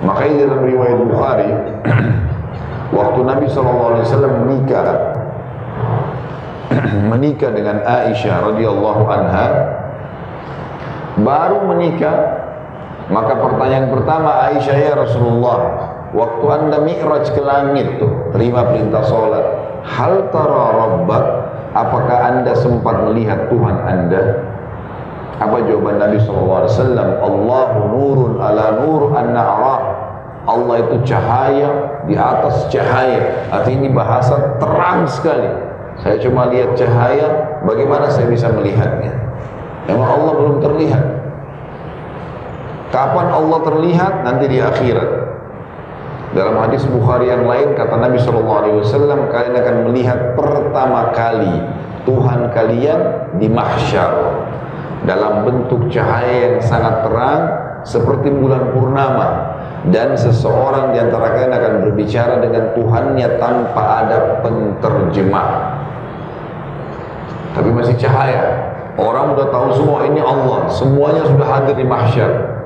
Makanya dalam riwayat Bukhari, waktu Nabi SAW menikah dengan Aisyah radhiyallahu anha, baru menikah, maka pertanyaan pertama Aisyah, ya Rasulullah, waktu anda mi'raj ke langit tuh, terima perintah sholat, hal tara rabbak, apakah anda sempat melihat Tuhan anda? Apa jawaban Nabi SAW? Allahu nurun ala nur anna arah. Allah itu cahaya di atas cahaya. Artinya ini bahasa terang sekali. Saya cuma lihat cahaya, bagaimana saya bisa melihatnya? Memang Allah belum terlihat. Kapan Allah terlihat? Nanti di akhirat. Dalam hadis Bukhari yang lain kata Nabi SAW, kalian akan melihat pertama kali Tuhan kalian di mahsyar dalam bentuk cahaya yang sangat terang seperti bulan purnama, dan seseorang di antara kalian akan berbicara dengan Tuhannya tanpa ada penterjemah, tapi masih cahaya. Orang sudah tahu semua ini Allah, semuanya sudah hadir di mahsyar.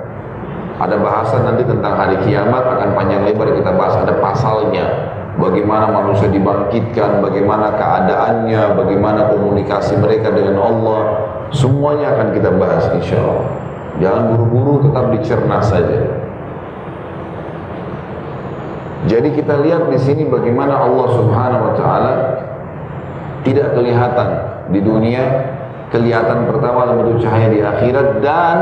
Ada bahasan nanti tentang hari kiamat, akan panjang lebar kita bahas, ada pasalnya, bagaimana manusia dibangkitkan, bagaimana keadaannya, bagaimana komunikasi mereka dengan Allah, semuanya akan kita bahas insya Allah. Jangan buru-buru, tetap dicerna saja. Jadi kita lihat di sini bagaimana Allah Subhanahu wa taala tidak kelihatan di dunia, kelihatan pertama dalam bentuk cahaya di akhirat, dan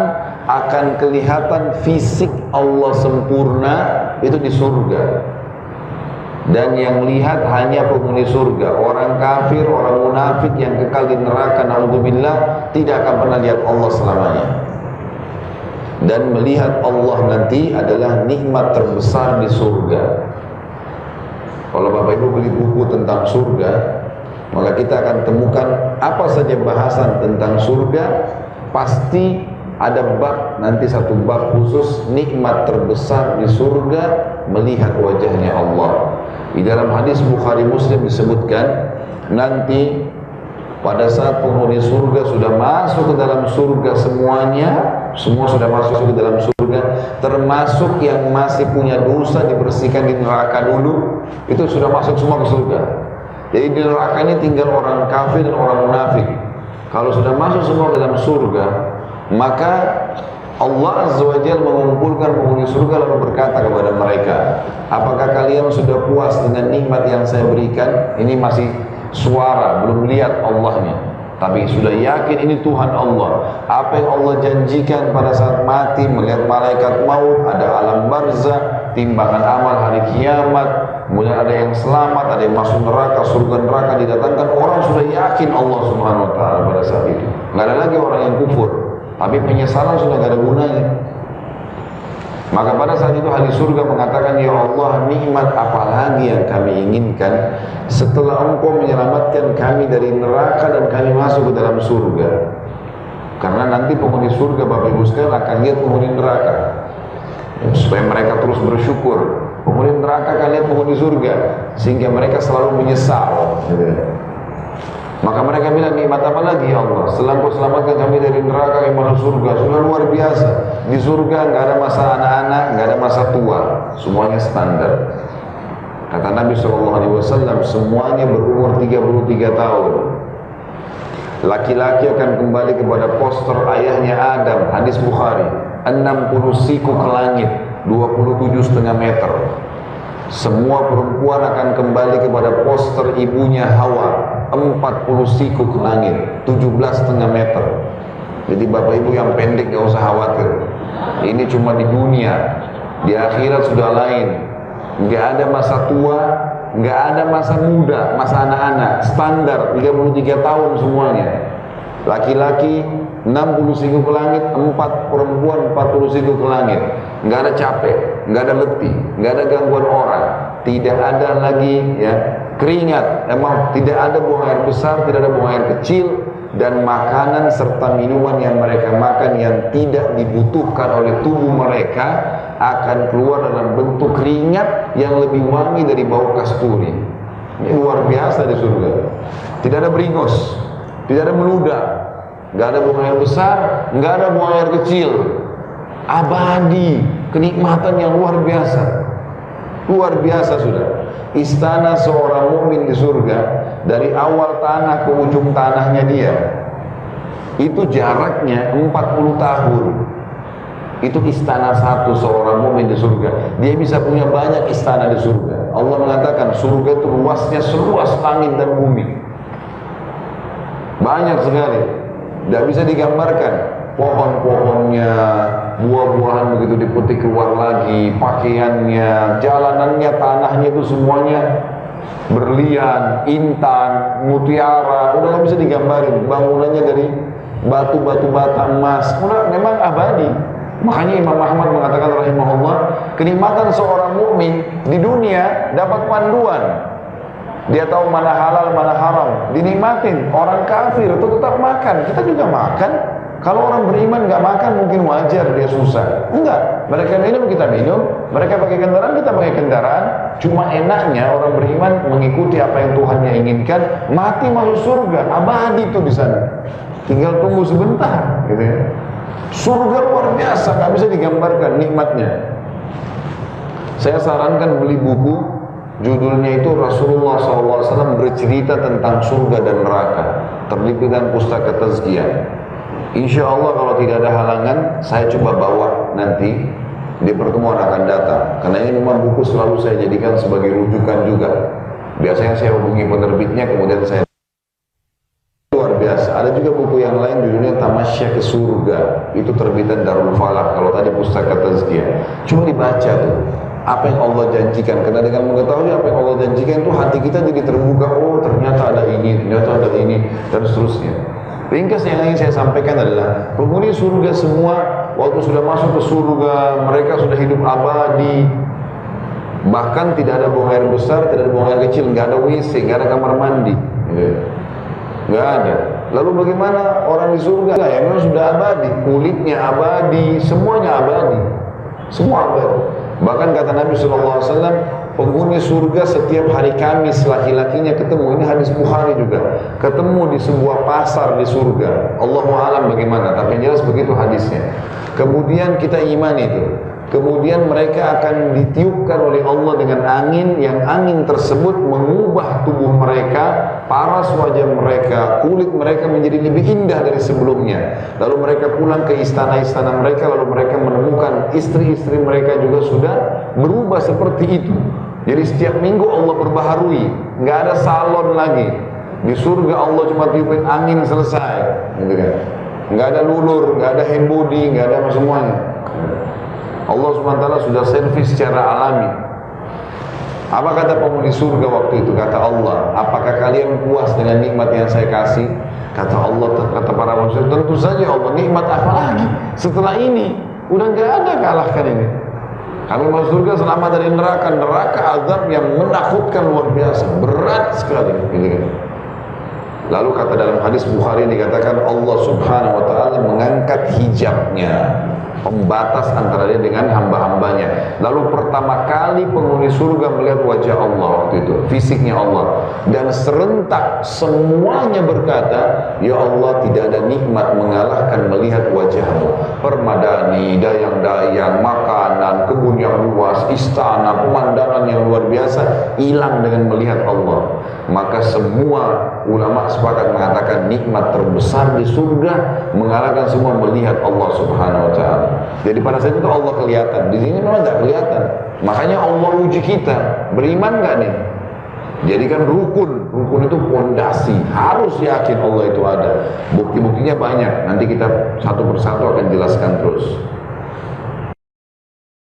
akan kelihatan fisik Allah sempurna itu di surga. Dan yang lihat hanya penghuni surga. Orang kafir, orang munafik yang kekal di neraka, naudzubillah, tidak akan pernah lihat Allah selamanya. Dan melihat Allah nanti adalah nikmat terbesar di surga. Kalau Bapak Ibu beli buku tentang surga, maka kita akan temukan apa saja bahasan tentang surga, pasti ada bab, nanti satu bab khusus nikmat terbesar di surga, melihat wajahnya Allah. Di dalam hadis Bukhari Muslim disebutkan, nanti pada saat penghuni surga sudah masuk ke dalam surga semuanya, semua sudah masuk ke dalam surga, termasuk yang masih punya dosa dibersihkan di neraka dulu, itu sudah masuk semua ke surga. Jadi di neraka ini tinggal orang kafir dan orang munafik. Kalau sudah masuk semua ke dalam surga, maka Allah Azza wa Jalla mengumpulkan penghuni surga lalu berkata kepada mereka, apakah kalian sudah puas dengan nikmat yang saya berikan? Ini masih suara, belum lihat Allahnya, tapi sudah yakin ini Tuhan Allah. Apa yang Allah janjikan pada saat mati, melihat malaikat maut, ada alam barzah, timbangan amal hari kiamat, kemudian ada yang selamat, ada yang masuk neraka, surga neraka didatangkan. Orang sudah yakin Allah Subhanahu wa taala pada saat itu. Nggak ada lagi orang yang kufur, tapi penyesalan sudah nggak ada gunanya. Maka pada saat itu ahli surga mengatakan, ya Allah, nikmat apa lagi yang kami inginkan setelah Engkau menyelamatkan kami dari neraka dan kami masuk ke dalam surga. Karena nanti penghuni surga, Bapak Ibu sekalian, akan lihat penghuni neraka, supaya mereka terus bersyukur. Penghuni neraka akan lihat penghuni surga, sehingga mereka selalu menyesal. Maka mereka bilang, nikmat apa lagi ya Allah? Setelah Engkau selamatkan kami dari neraka yang masuk surga, sudah luar biasa. Di surga nggak ada masa anak-anak, nggak ada masa tua, semuanya standar. Kata Nabi SAW, semuanya berumur 33 tahun. Laki-laki akan kembali kepada poster ayahnya Adam, hadis Bukhari, 60 siku ke langit, 27,5 meter. Semua perempuan akan kembali kepada poster ibunya Hawa, 40 siku ke langit, 17,5 meter. Jadi Bapak Ibu yang pendek gak usah khawatir. Ini cuma di dunia, di akhirat sudah lain. Gak ada masa tua, gak ada masa muda, masa anak-anak. Standar 33 tahun semuanya. Laki-laki 60 siku ke langit, 4 perempuan 40 siku ke langit. Nggak ada capek, nggak ada letih, nggak ada gangguan orang, tidak ada lagi ya keringat, emang tidak ada buang air besar, tidak ada buang air kecil, dan makanan serta minuman yang mereka makan yang tidak dibutuhkan oleh tubuh mereka akan keluar dalam bentuk keringat yang lebih wangi dari bau kasturi. Ini luar biasa di surga. Tidak ada beringos, tidak ada meludah, nggak ada buang air besar, nggak ada buang air kecil, abadi. kenikmatan yang luar biasa. Luar biasa sudah. Istana seorang mukmin di surga, dari awal tanah ke ujung tanahnya dia, itu jaraknya 40 tahun. Itu istana satu seorang mukmin di surga. Dia bisa punya banyak istana di surga. Allah mengatakan surga itu luasnya seluas langit dan bumi. Banyak sekali. Tidak bisa digambarkan. Pohon-pohonnya, buah-buahan begitu dipetik keluar lagi, pakaiannya, jalanannya, tanahnya itu semuanya berlian, intan, mutiara. Udah nggak bisa digambarin. Bangunannya dari batu-batu bata emas. Udah memang abadi. Makanya Imam Ahmad mengatakan rahimahullah, kenikmatan seorang mukmin di dunia dapat panduan. Dia tahu mana halal, mana haram, dinikmatin. Orang kafir itu tetap makan, kita juga makan. Kalau orang beriman nggak makan mungkin wajar dia susah. Enggak, mereka minum kita minum, mereka pakai kendaraan kita pakai kendaraan. Cuma enaknya orang beriman mengikuti apa yang Tuhannya inginkan, mati masuk surga, abadi itu di sana. Tinggal tunggu sebentar, gitu ya. Surga luar biasa, nggak bisa digambarkan nikmatnya. Saya sarankan beli buku, judulnya itu Rasulullah SAW bercerita tentang surga dan neraka, terbitan Pustaka Tazkiyah. Insya Allah kalau tidak ada halangan, saya coba bawa nanti di pertemuan akan datang. Karena ini memang buku selalu saya jadikan sebagai rujukan juga. Biasanya saya hubungi penerbitnya, kemudian saya luar biasa. Ada juga buku yang lain judulnya Tamasya ke Surga. Itu terbitan Darul Falah. Kalau tadi Pustaka Tazkiyah, cuma dibaca tuh apa yang Allah janjikan. Karena dengan mengetahui apa yang Allah janjikan itu hati kita jadi terbuka. Oh ternyata ada ini, ternyata ada ini, dan seterusnya. Ringkas yang ingin saya sampaikan adalah penghuni surga semua waktu sudah masuk ke surga mereka sudah hidup abadi. Bahkan tidak ada buang air besar, tidak ada buang air kecil, nggak ada WC, nggak ada kamar mandi, nggak ada. Lalu bagaimana orang di surga? Ya memang sudah abadi, kulitnya abadi, semuanya abadi, semua abadi. Bahkan kata Nabi SAW, penghuni surga setiap hari Kamis laki-lakinya ketemu, ini hadis Bukhari juga, ketemu di sebuah pasar di surga. Allahu a'lam bagaimana, tapi jelas begitu hadisnya. Kemudian kita imani itu. Kemudian mereka akan ditiupkan oleh Allah dengan angin, yang angin tersebut mengubah tubuh mereka, paras wajah mereka, kulit mereka menjadi lebih indah dari sebelumnya. Lalu mereka pulang ke istana-istana mereka, lalu mereka menemukan istri-istri mereka juga sudah berubah seperti itu. Jadi setiap minggu Allah perbaharui, nggak ada salon lagi. Di surga Allah cuma tiupin angin selesai, gitu kan. Nggak ada lulur, nggak ada hand body, nggak ada semuanya. Allah SWT sudah servis secara alami. Apa kata penghuni surga waktu itu? Kata Allah, apakah kalian puas dengan nikmat yang saya kasih? Kata Allah, kata para manusia, tentu saja Allah, nikmat apa lagi? Setelah ini, udah nggak ada kalahkan ini. Kami masuk surga selamat dari neraka, neraka azab yang menakutkan luar biasa, berat sekali. Gitu. Lalu kata dalam hadis Bukhari dikatakan Allah Subhanahu Wa Taala mengangkat hijabnya, pembatas antara dia dengan hamba-hambanya. Lalu pertama kali penghuni surga melihat wajah Allah waktu itu, fisiknya Allah, dan serentak semuanya berkata, ya Allah, tidak ada nikmat mengalahkan melihat wajahmu. Permadani, dayang-dayang, makanan, kebun yang luas, istana, pemandangan yang luar biasa hilang dengan melihat Allah. Maka semua ulama sepakat mengatakan nikmat terbesar di surga mengalahkan semua melihat Allah Subhanahu Wa Taala. Jadi pada saat itu Allah kelihatan, di sini memang tidak kelihatan. Makanya Allah uji kita, beriman nggak nih? Jadikan rukun itu pondasi, harus yakin Allah itu ada. Bukti-buktinya banyak, nanti kita satu persatu akan jelaskan terus.